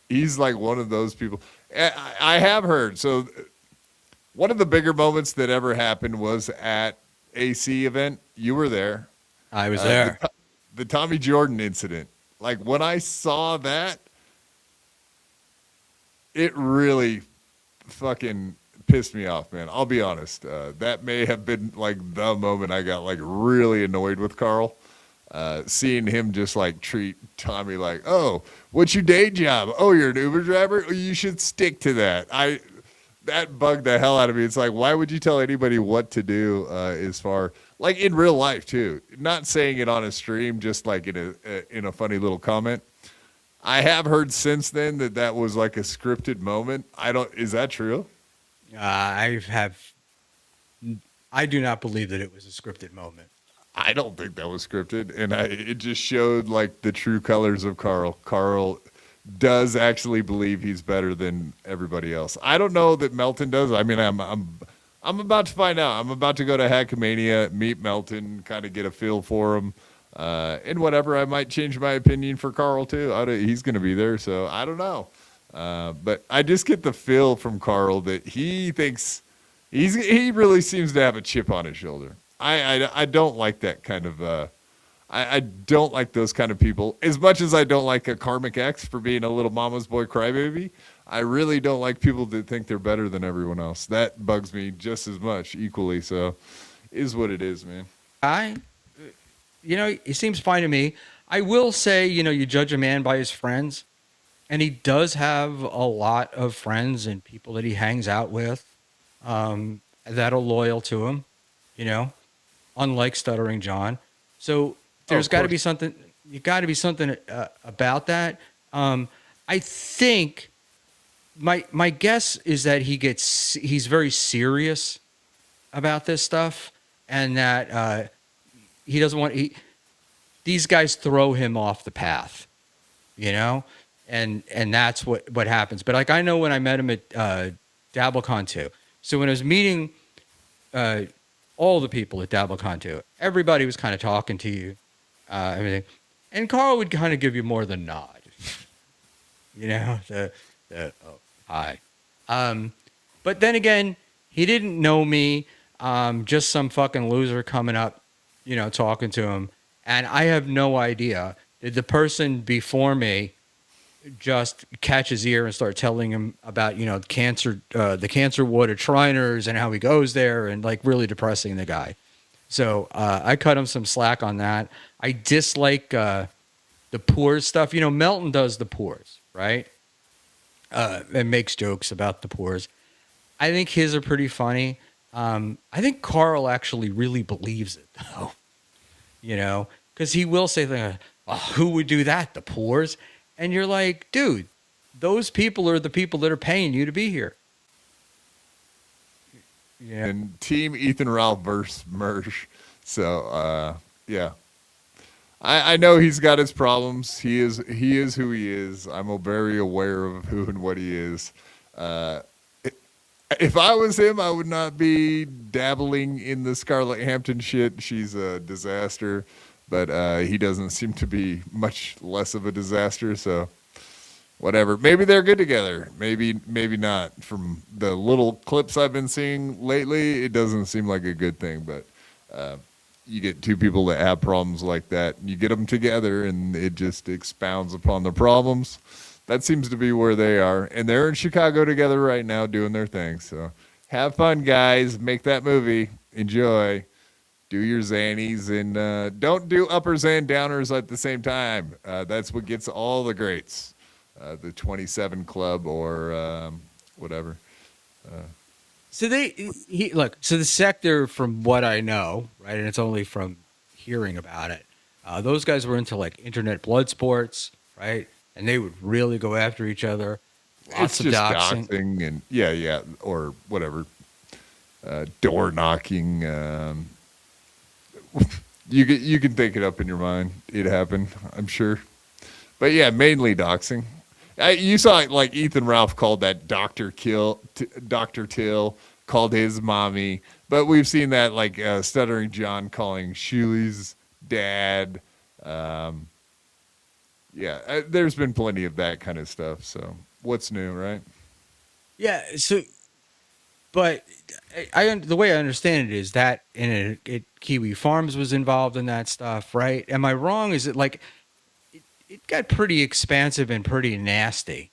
He's like one of those people. I have heard. So one of the bigger moments that ever happened was at AC event. You were there. I was Uh, the there. the Tommy Jordan incident. Like when I saw that, it really fucking pissed me off, man. I'll be honest. That may have been like the moment I got like really annoyed with Carl. Seeing him just like treat Tommy like, oh, what's your day job? Oh, you're an Uber driver. Oh, you should stick to that. That bugged the hell out of me. It's like, why would you tell anybody what to do? As far like in real life too, not saying it on a stream, just like in a funny little comment. I have heard since then that that was like a scripted moment. I don't. Is that true? I have. I do not believe that it was a scripted moment. I don't think that was scripted, and it just showed like the true colors of Carl. Carl does actually believe he's better than everybody else. I don't know that Melton does. I mean, I'm about to find out. I'm about to go to Hackamania, meet Melton, kind of get a feel for him, and whatever. I might change my opinion for Carl too. He's going to be there, so I don't know. But I just get the feel from Carl that he thinks he really seems to have a chip on his shoulder. I don't like that kind of I don't like those kind of people as much as I don't like a karmic X for being a little mama's boy crybaby. I really don't like people that think they're better than everyone else. That bugs me just as much, equally. So, is what it is, man. I, it seems fine to me. I will say, you judge a man by his friends, and he does have a lot of friends and people that he hangs out with that are loyal to him, you know, unlike Stuttering John. So Oh, there's of got to course. be something. You got to be something about that. I think my guess is that he's very serious about this stuff, and that he doesn't want these guys throw him off the path, you know, and that's what happens. But like I know when I met him at DabbleCon 2, so when I was meeting uh, all the people at DabbleCon 2, everybody was kind of talking to you, everything, and Carl would kind of give you more than nod, you know, oh, hi. But then again, he didn't know me. Just some fucking loser coming up, talking to him. And I have no idea. Did the person before me just catch his ear and start telling him about, the cancer ward at Shriners and how he goes there and like really depressing the guy. So I cut him some slack on that. I dislike the Poors stuff. Melton does the Poors, right? And makes jokes about the Poors. I think his are pretty funny. I think Carl actually really believes it, though. Because he will say things like, oh, who would do that? The Poors? And you're like, dude, those people are the people that are paying you to be here. Yeah. And Team Ethan Ralph versus Mersh. So yeah, I know he's got his problems. He is who he is. I'm very aware of who and what he is. Uh, if I was him, I would not be dabbling in the Scarlett Hampton shit. She's a disaster, but he doesn't seem to be much less of a disaster. So whatever. Maybe they're good together. Maybe not. From the little clips I've been seeing lately, it doesn't seem like a good thing. But you get two people that have problems like that, and you get them together, and it just expounds upon the problems. That seems to be where they are, and they're in Chicago together right now doing their thing. So have fun, guys. Make that movie. Enjoy. Do your Xannies, and don't do uppers and downers at the same time. That's what gets all the greats. The 27 Club or whatever. So look. So the Sector, from what I know, right, and it's only from hearing about it. Those guys were into like internet blood sports, right? And they would really go after each other. It's Lots of just doxing. doxing and yeah, or whatever. Door knocking. You can think it up in your mind. It happened, I'm sure. But yeah, mainly doxing. You saw like Ethan Ralph called that Dr. Till called his mommy, but we've seen that like Stuttering John calling Shuey's dad. Yeah, there's been plenty of that kind of stuff. So what's new, right? Yeah. So, but the way I understand it is that Kiwi Farms was involved in that stuff, right? Am I wrong? Is it like it got pretty expansive and pretty nasty,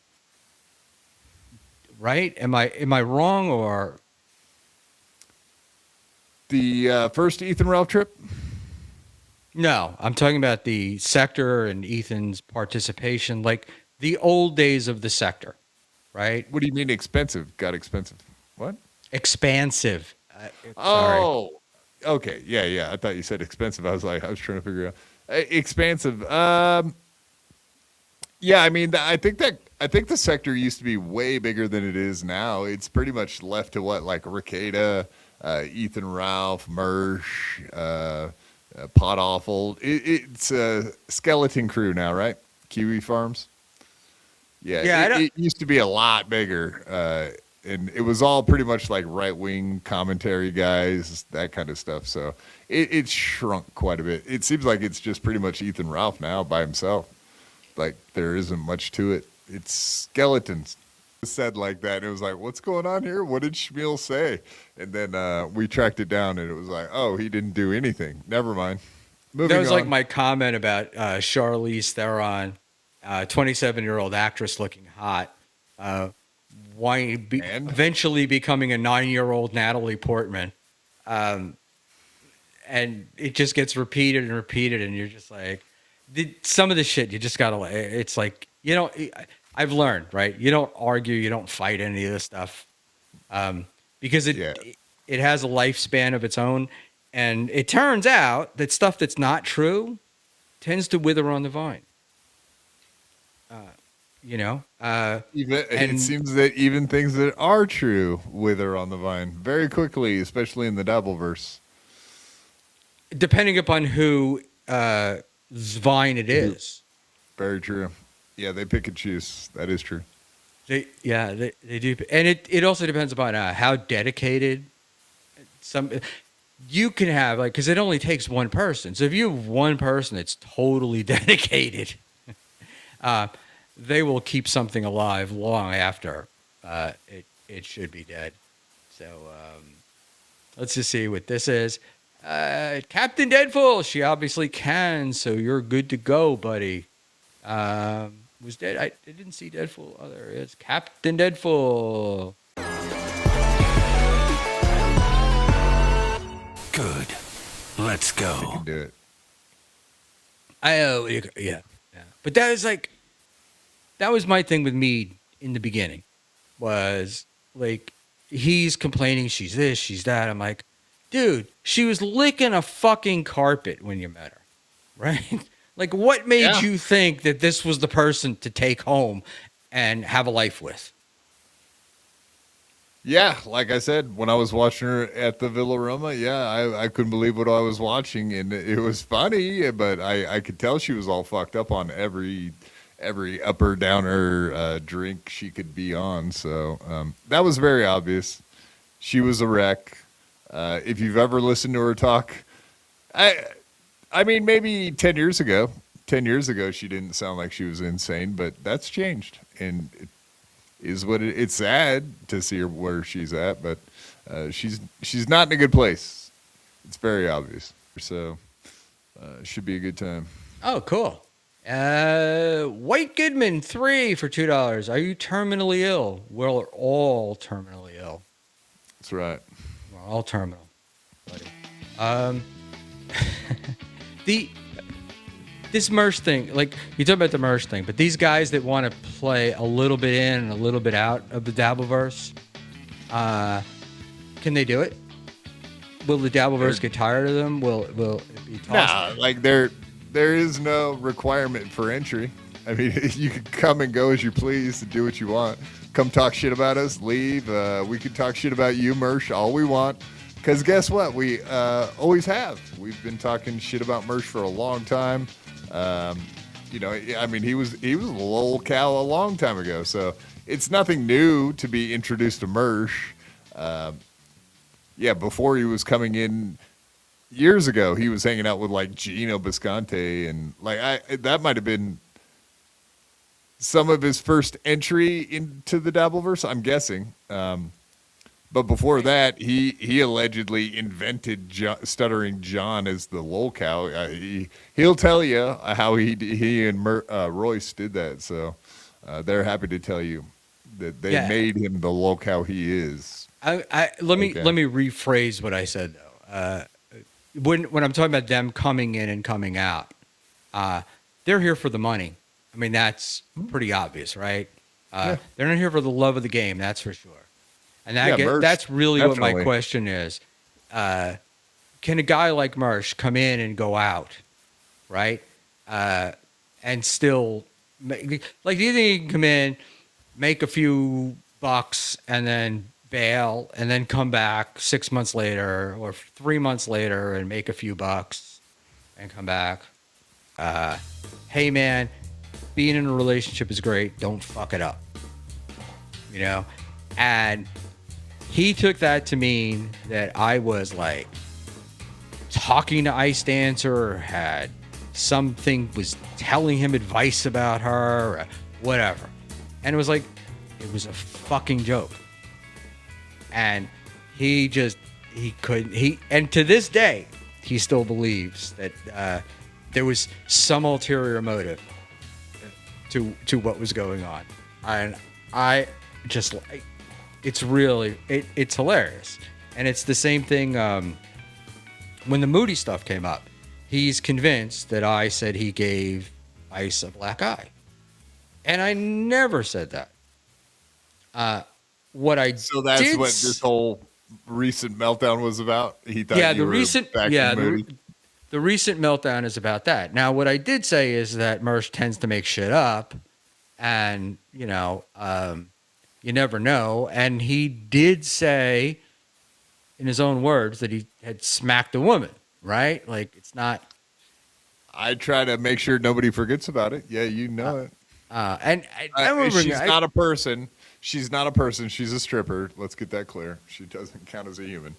right? Am I wrong or The first Ethan Ralph trip. no? I'm talking about the sector and Ethan's participation, like the old days of the sector, right? What do you mean expensive? Got expensive? What? Expansive. Sorry. Oh, okay. Yeah, yeah. I thought you said expensive. I was trying to figure out expansive. Yeah. I mean, I think the sector used to be way bigger than it is now. It's pretty much left to what, like Ricada, Ethan Ralph, Mersch, Pot Awful. It's a skeleton crew now, right? Kiwi Farms. Yeah, Yeah, I don't. it used to be a lot bigger, and it was all pretty much like right wing commentary guys, that kind of stuff. So it's shrunk quite a bit. It seems like it's just pretty much Ethan Ralph now by himself. Like there isn't much to it. It's skeletons. Said like that, and it was like, "What's going on here? What did Schmuel say?" And then we tracked it down, and it was like, "Oh, he didn't do anything. Never mind." That Moving was like on. my comment about Charlize Theron, 27-year-old actress looking hot, uh, And eventually becoming a 9-year-old Natalie Portman. And it just gets repeated and repeated, and you're just like, some of the shit you just gotta. It's like I've learned, right? You don't argue, you don't fight any of this stuff, because yeah, it has a lifespan of its own, and it turns out that stuff that's not true tends to wither on the vine. even it And seems that even things that are true wither on the vine very quickly, especially in the Dabbleverse. depending upon who vine it is, Very true. Yeah, they pick and choose. That is true. they do, and it also depends upon how dedicated some you can have, like, because it only takes one person. So if you have one person that's totally dedicated, uh, they will keep something alive long after it should be dead. So let's just see what this is. Captain Deadpool. She obviously can, so you're good to go, buddy. Was dead. I didn't see Deadpool. Oh, there it is. Captain Deadpool. Good. Let's They go. can do it. Yeah. But that was my thing with Mead in the beginning. Was like he's complaining she's this, she's that. I'm like, dude, she was licking a fucking carpet when you met her, right? Like, what made Yeah. you think that this was the person to take home and have a life with? Yeah, like I said, when I was watching her at the Villa Roma, yeah, I couldn't believe what I was watching, and it was funny, but I could tell she was all fucked up on every upper downer drink she could be on. So that was very obvious. She was a wreck. If you've ever listened to her talk, I I mean, maybe 10 years ago. 10 years ago, she didn't sound like she was insane, but that's changed. And it is what it's sad to see her where she's at, but she's not in a good place. It's very obvious. So it should be a good time. Oh, cool. White Goodman 3 for $2. Are you terminally ill? We're all terminally ill. That's right. We're all terminal, buddy. Um, this merch thing, like you talk about the merch thing, but these guys that want to play a little bit in and a little bit out of the Dabbleverse, can they do it? Will the Dabbleverse get tired of them? Will it be tossed? Nah, like there is no requirement for entry. I mean, you can come and go as you please and do what you want. Come talk shit about us, leave. We can talk shit about you, Mersh, all we want. Because guess what? We always have. We've been talking shit about Mersh for a long time. You know, I mean, he was a lol cow a long time ago. So it's nothing new to be introduced to Mersh. Yeah, before he was coming in years ago, he was hanging out with like Gino Bisconte and like that might have been some of his first entry into the Dabbleverse, I'm guessing. But before that, he allegedly invented Stuttering John as the lolcow. He'll tell you how he and Royce did that. So they're happy to tell you that they made him the lolcow he is. Let me rephrase what I said though. When I'm talking about them coming in and coming out, they're here for the money. I mean, that's pretty obvious, right? They're not here for the love of the game, that's for sure. And that's really definitely what my question is. Can a guy like Mersh come in and go out, right? And still, do you think he can come in, make a few bucks, and then bail, and then come back 6 months later or 3 months later and make a few bucks and come back? Hey, man, being in a relationship is great. Don't fuck it up. You know? And he took that to mean that I was like talking to Ice Dancer or had something, was telling him advice about her or whatever. And it was like, it was a fucking joke. And he couldn't, and to this day, he still believes that there was some ulterior motive to what was going on. And I just like, it's really, it's hilarious. And it's the same thing when the Moody stuff came up. He's convinced that I said he gave Ice a black eye. And I never said that. So that's what this whole recent meltdown was about? He thought the recent meltdown is about that. Now, what I did say is that Mersh tends to make shit up. And, you know, you never know. And he did say, in his own words, that he had smacked a woman, right? Like, it's not. I try to make sure nobody forgets about it. Yeah, you know it. And I remember she's not a person. She's not a person. She's a stripper. Let's get that clear. She doesn't count as a human,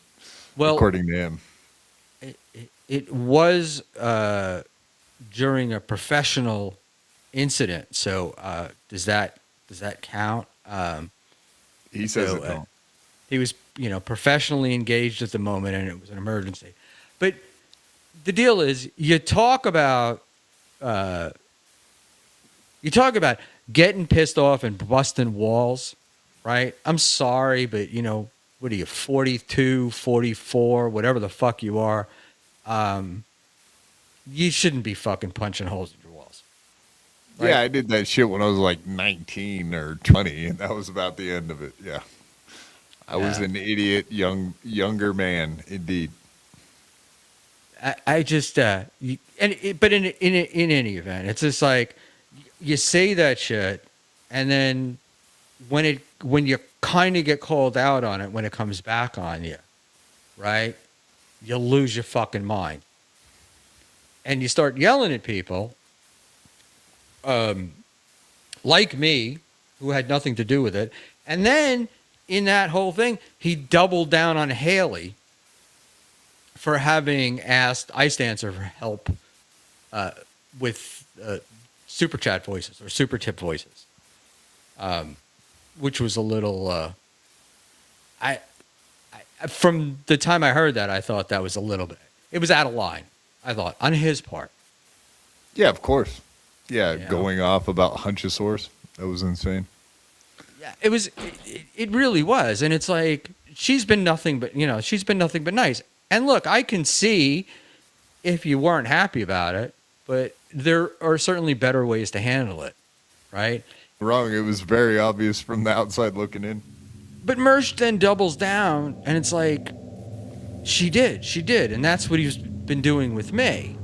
according to him. It was during a professional incident. So does that count? He says it don't. He was, professionally engaged at the moment, and it was an emergency. But the deal is, you talk about getting pissed off and busting walls, right? I'm sorry, but what are you, 42, 44, whatever the fuck you are? You shouldn't be fucking punching holes in your walls. Right? Yeah, I did that shit when I was like 19 or 20, and that was about the end of it. Yeah. I was an idiot, younger man, indeed. I just, but in any event, it's just like, you say that shit, and then when you kind of get called out on it, when it comes back on you, right? You lose your fucking mind. And you start yelling at people, like me, who had nothing to do with it. And then in that whole thing, he doubled down on Haley for having asked Ice Dancer for help with super chat voices or super tip voices, which was a little. I from the time I heard that, I thought that was a little bit. It was out of line. I thought on his part. Yeah, of course. Yeah, going off about Hunchosaurus. That was insane. Yeah, it was. It really was, and it's like she's been nothing but nice. And look, I can see if you weren't happy about it, but there are certainly better ways to handle it, right? Wrong. It was very obvious from the outside looking in. But Mersh then doubles down, and it's like, she did, and that's what he's been doing with me.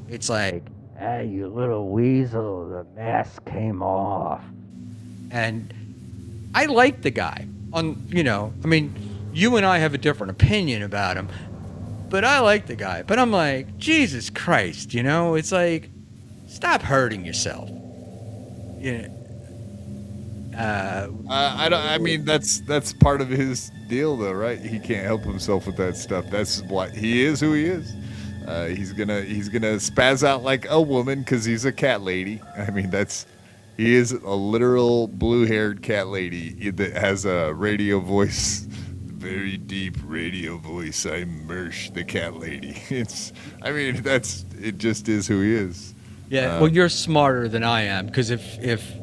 It's like, hey, you little weasel, the mask came off, and I like the guy. You and I have a different opinion about him, but I like the guy. But I'm like, Jesus Christ, it's like, stop hurting yourself. I mean, that's part of his deal, though, right? He can't help himself with that stuff. That's why he is who he is. He's gonna spaz out like a woman because he's a cat lady. I mean, that's He is a literal blue-haired cat lady that has a radio voice, very deep radio voice. I'm Mersh, the cat lady. It just is who he is. Yeah, well, you're smarter than I am, because if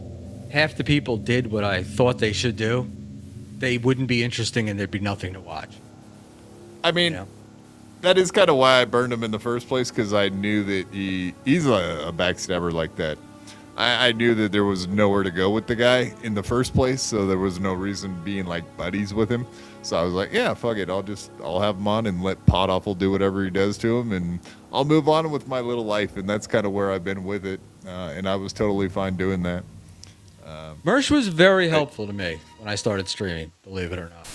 half the people did what I thought they should do, they wouldn't be interesting and there'd be nothing to watch. I mean, You know? that is kind of why I burned him in the first place, because I knew that he's a backstabber like that. I knew that there was nowhere to go with the guy in the first place, so there was no reason being like buddies with him. So I was like, yeah, fuck it. I'll have him on and let Pot Awful do whatever he does to him, and I'll move on with my little life. And that's kind of where I've been with it. And I was totally fine doing that. Mersh was very helpful to me when I started streaming, believe it or not.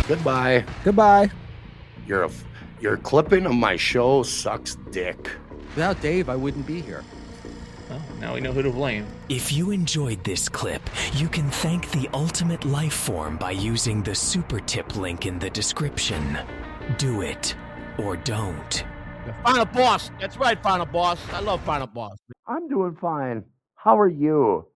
Goodbye. Goodbye. Your clipping of my show sucks dick. Without Dave, I wouldn't be here. Well, now we know who to blame. If you enjoyed this clip, you can thank the ultimate life form by using the super tip link in the description. Do it or don't. Final Boss. That's right, Final Boss. I love Final Boss. I'm doing fine. How are you?